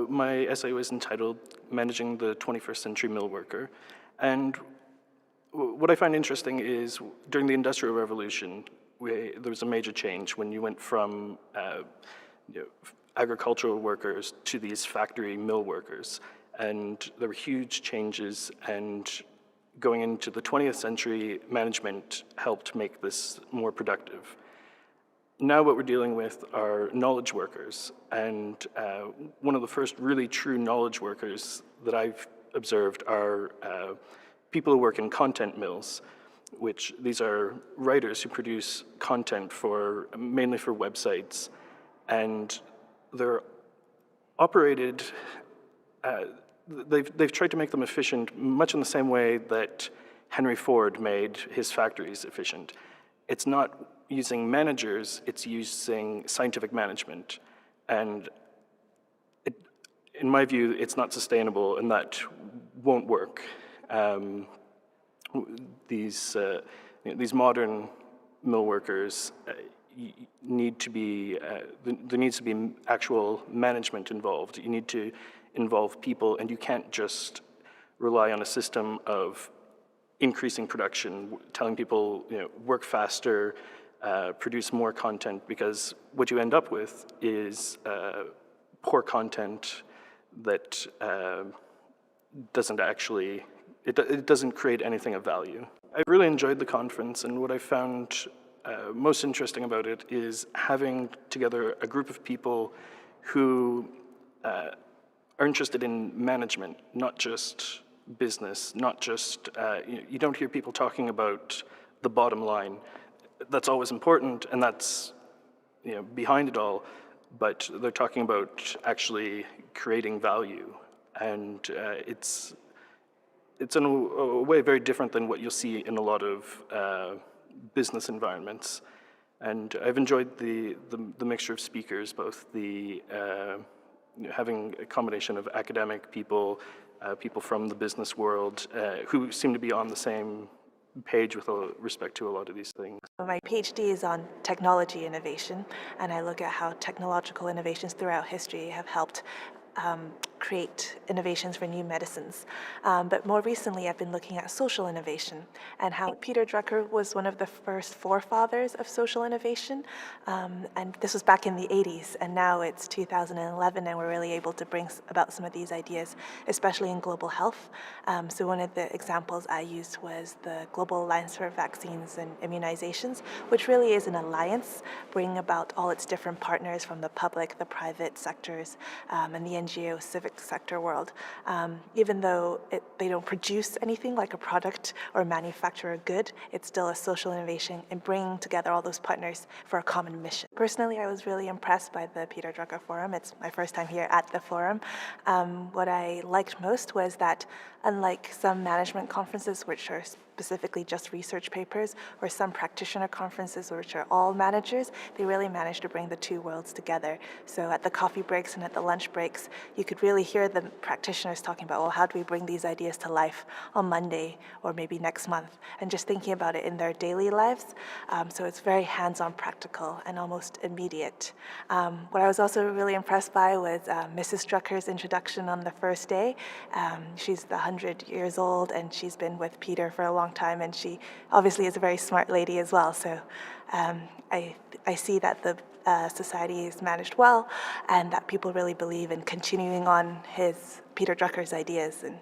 my essay was entitled Managing the 21st Century Millworker. And what I find interesting is during the Industrial Revolution, there was a major change when you went from agricultural workers to these factory mill workers. And there were huge changes, and going into the 20th century, management helped make this more productive. Now what we're dealing with are knowledge workers, and one of the first really true knowledge workers that I've observed are people who work in content mills, which these are writers who produce content mainly for websites, and they're operated, they've tried to make them efficient much in the same way that Henry Ford made his factories efficient. It's not using managers, it's using scientific management. And in my view, it's not sustainable, and that won't work. These modern mill workers need to be, there needs to be actual management involved. You need to involve people, and you can't just rely on a system of increasing production, telling people, work faster, produce more content, because what you end up with is poor content that doesn't actually, it doesn't create anything of value. I really enjoyed the conference, and what I found most interesting about it is having together a group of people who are interested in management, not just business, not just, you don't hear people talking about the bottom line. That's always important, and that's behind it all, but they're talking about actually creating value, and it's in a way very different than what you'll see in a lot of business environments. And I've enjoyed the mixture of speakers, both the having a combination of academic people, people from the business world, who seem to be on the same page with respect to a lot of these things. My PhD is on technology innovation, and I look at how technological innovations throughout history have helped create innovations for new medicines. But more recently, I've been looking at social innovation and how Peter Drucker was one of the first forefathers of social innovation. And this was back in the 80s, and now it's 2011, and we're really able to bring about some of these ideas, especially in global health. So one of the examples I used was the Global Alliance for Vaccines and Immunizations, which really is an alliance, bringing about all its different partners from the public, the private sectors, and the NGO civic sector world. Even though they don't produce anything like a product or manufacture a good, it's still a social innovation in bringing together all those partners for a common mission. Personally, I was really impressed by the Peter Drucker Forum. It's my first time here at the forum. What I liked most was that unlike some management conferences, which are specifically just research papers, or some practitioner conferences which are all managers, they really managed to bring the two worlds together. So at the coffee breaks and at the lunch breaks, you could really hear the practitioners talking about, well, how do we bring these ideas to life on Monday or maybe next month, and just thinking about it in their daily lives. So it's very hands-on, practical, and almost immediate. What I was also really impressed by was Mrs. Drucker's introduction on the first day. She's 100 years old, and she's been with Peter for a long time, and she obviously is a very smart lady as well. So I see that the society is managed well, and that people really believe in continuing on Peter Drucker's ideas and